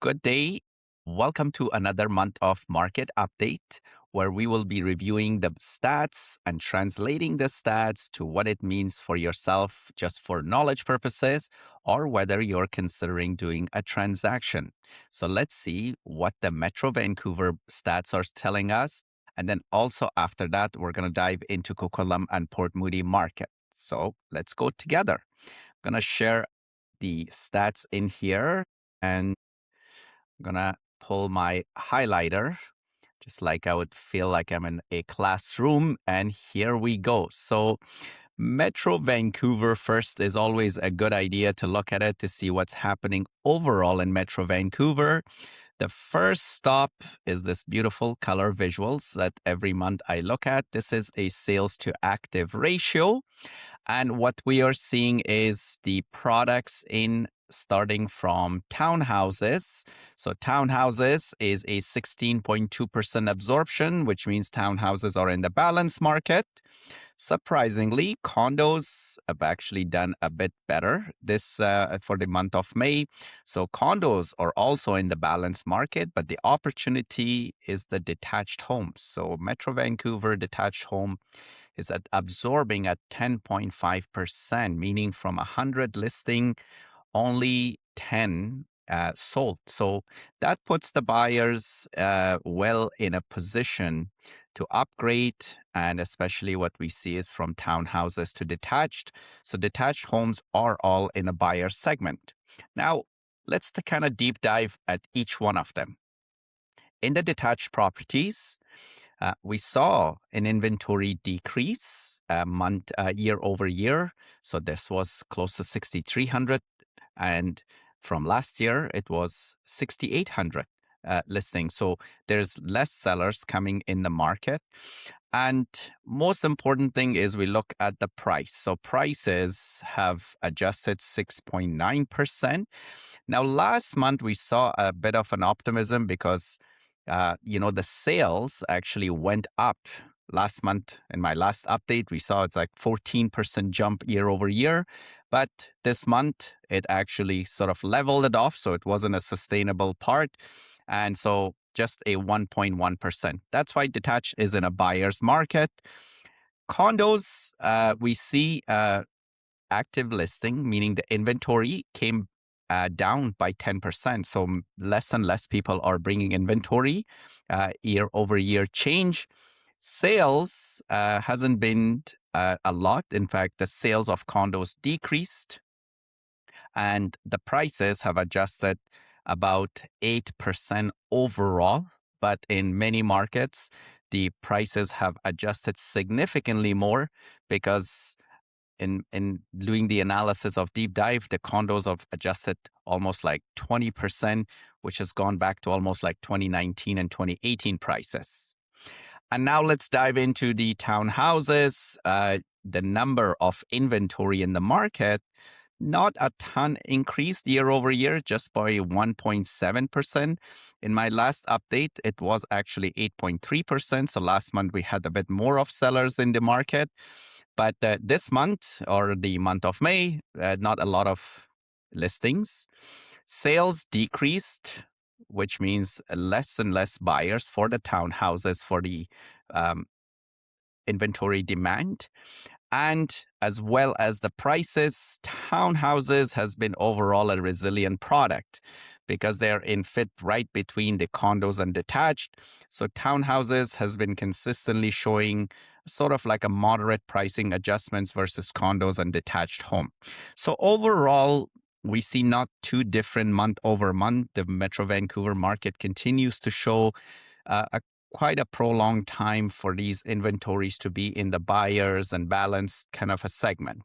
Good day. Welcome to another month of market update where we will be reviewing the stats and translating the stats to what it means for yourself just for knowledge purposes or whether you're considering doing a transaction. So let's see what the Metro Vancouver stats are telling us. And then also after that, we're going to dive into Coquitlam and Port Moody market. So let's go together. I'm going to share the stats in here and I'm gonna pull my highlighter, just like I would feel like I'm in a classroom. And here we go. So Metro Vancouver first is always a good idea to look at it to see what's happening overall in Metro Vancouver. The first stop is this beautiful color visuals that every month I look at. This is a sales to active ratio. And what we are seeing is the products in starting from townhouses. So townhouses is a 16.2% absorption, which means townhouses are in the balance market. Surprisingly, condos have actually done a bit better this for the month of May. So condos are also in the balance market, but the opportunity is the detached homes. So Metro Vancouver detached home is absorbing at 10.5%, meaning from 100 listing, only 10 sold. So that puts the buyers well in a position to upgrade, and especially what we see is from townhouses to detached. So detached homes are all in a buyer segment. Now, let's kind of deep dive at each one of them. In the detached properties, we saw an inventory decrease year over year. So this was close to 6,300, and from last year it was 6,800 listings. So there's less sellers coming in the market. And most important thing is we look at the price. So prices have adjusted 6.9%. Now, last month we saw a bit of an optimism because the sales actually went up last month. In my last update, we saw it's like 14% jump year over year. But this month, it actually sort of leveled it off. So it wasn't a sustainable part. And so just a 1.1%. That's why detached is in a buyer's market. Condos, we see active listing, meaning the inventory came down by 10%. So less and less people are bringing inventory year over year change. Sales hasn't been a lot. In fact, the sales of condos decreased and the prices have adjusted about 8% overall. But in many markets, the prices have adjusted significantly more because in doing the analysis of deep dive, the condos have adjusted almost like 20%, which has gone back to almost like 2019 and 2018 prices. And now let's dive into the townhouses. The number of inventory in the market, not a ton increased year over year, just by 1.7%. In my last update, it was actually 8.3%. So last month we had a bit more of sellers in the market. But this month or the month of May, not a lot of listings. Sales decreased, which means less and less buyers for the townhouses for the inventory demand. And as well as the prices, townhouses has been overall a resilient product because they're in fit right between the condos and detached. So townhouses has been consistently showing sort of like a moderate pricing adjustments versus condos and detached home. So overall, we see not too different month over month. The Metro Vancouver market continues to show a quite a prolonged time for these inventories to be in the buyers and balanced kind of a segment.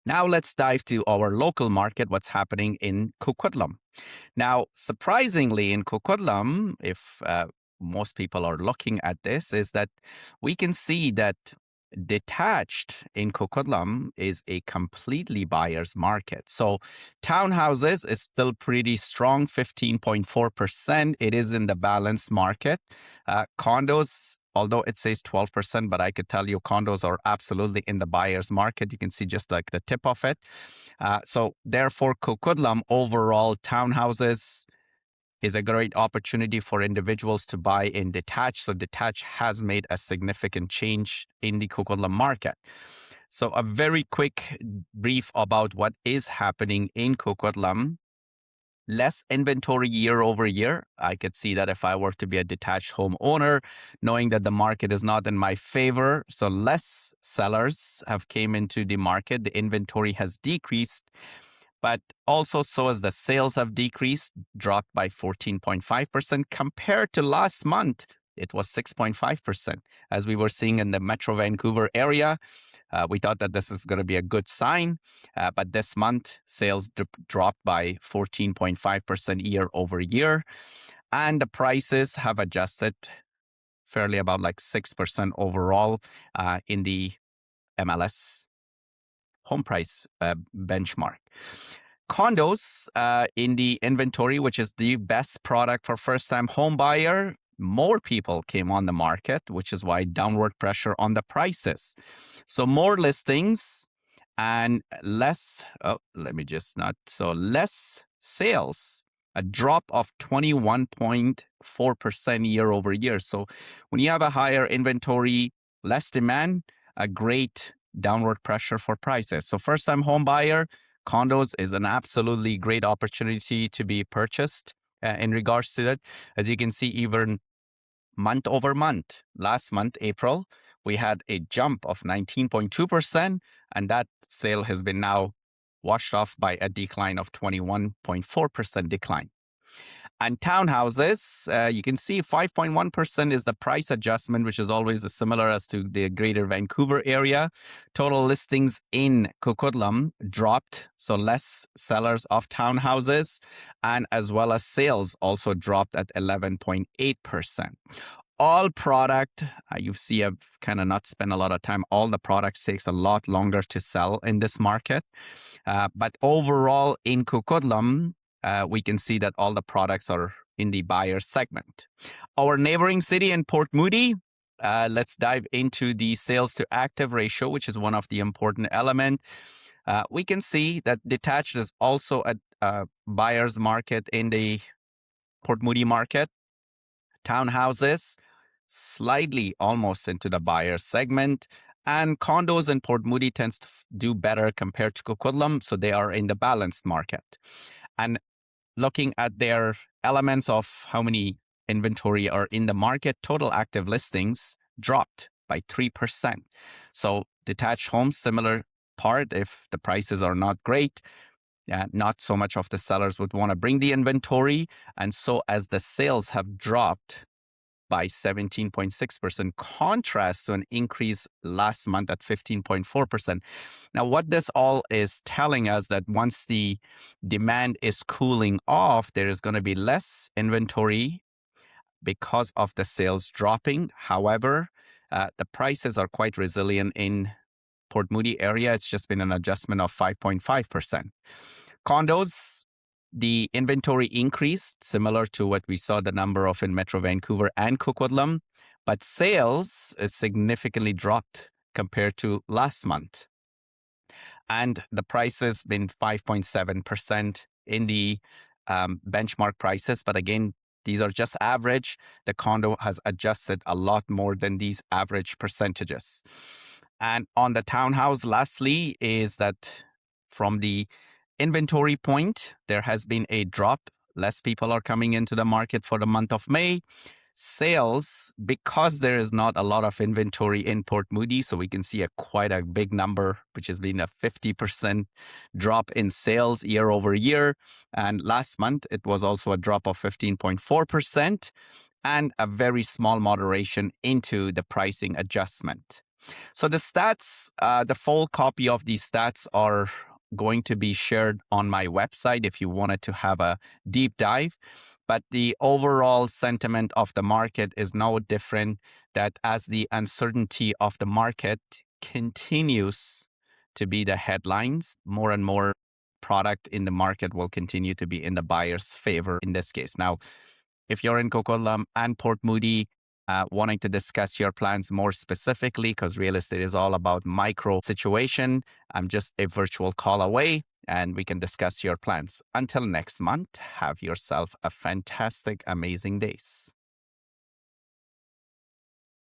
Now let's dive to our local market, what's happening in Coquitlam. Now, surprisingly, in Coquitlam, if most people are looking at this, is that we can see that detached in Coquitlam is a completely buyer's market. So townhouses is still pretty strong, 15.4%. It is in the balanced market. Condos, although it says 12%, but I could tell you condos are absolutely in the buyer's market. You can see just like the tip of it. So therefore, Coquitlam overall townhouses is a great opportunity for individuals to buy in Detached. So Detached has made a significant change in the Coquitlam market. So a very quick brief about what is happening in Coquitlam. Less inventory year over year. I could see that if I were to be a detached home owner, knowing that the market is not in my favor. So less sellers have came into the market. The inventory has decreased, but also so as the sales have decreased, dropped by 14.5% compared to last month. It was 6.5%. As we were seeing in the Metro Vancouver area, we thought that this is going to be a good sign, but this month sales dropped by 14.5% year over year, and the prices have adjusted fairly about like 6% overall in the MLS home price benchmark. Condos in the inventory, which is the best product for first-time home buyer, more people came on the market, which is why downward pressure on the prices. So more listings and less, less sales, a drop of 21.4% year over year. So when you have a higher inventory, less demand, a great downward pressure for prices. So first-time home buyer, condos is an absolutely great opportunity to be purchased in regards to that. As you can see, even month over month, last month, April, we had a jump of 19.2%, and that sale has been now washed off by a decline of 21.4% decline. And townhouses, you can see 5.1% is the price adjustment, which is always similar as to the greater Vancouver area. Total listings in Coquitlam dropped, so less sellers of townhouses, and as well as sales also dropped at 11.8%. All product, you see, I've kind of not spent a lot of time. All the products takes a lot longer to sell in this market. But overall in Coquitlam, we can see that all the products are in the buyer segment. Our neighboring city in Port Moody, let's dive into the sales to active ratio, which is one of the important elements. We can see that Detached is also a buyer's market in the Port Moody market. Townhouses, slightly almost into the buyer segment. And condos in Port Moody tends to do better compared to Coquitlam, so they are in the balanced market. And looking at their elements of how many inventory are in the market, total active listings dropped by 3%. So detached homes, similar part, if the prices are not great, not so much of the sellers would want to bring the inventory. And so as the sales have dropped by 17.6%, contrast to an increase last month at 15.4%. Now, what this all is telling us that once the demand is cooling off, there is going to be less inventory because of the sales dropping. However, the prices are quite resilient in Port Moody area. It's just been an adjustment of 5.5%. Condos, the inventory increased, similar to what we saw the number of in Metro Vancouver and Coquitlam, but sales is significantly dropped compared to last month. And the price has been 5.7% in the benchmark prices. But again, these are just average. The condo has adjusted a lot more than these average percentages. And on the townhouse, lastly, is that from the inventory point, there has been a drop. Less people are coming into the market for the month of May. Sales, because there is not a lot of inventory in Port Moody, so we can see quite a big number, which has been a 50% drop in sales year over year. And last month, it was also a drop of 15.4% and a very small moderation into the pricing adjustment. So the stats, the full copy of these stats are going to be shared on my website if you wanted to have a deep dive. But the overall sentiment of the market is no different, that as the uncertainty of the market continues to be the headlines, more and more product in the market will continue to be in the buyer's favor in this case. Now, if you're in Coquitlam and Port Moody, wanting to discuss your plans more specifically, because real estate is all about micro situation, I'm just a virtual call away. and we can discuss your plans. Until next month, have yourself a fantastic, amazing days.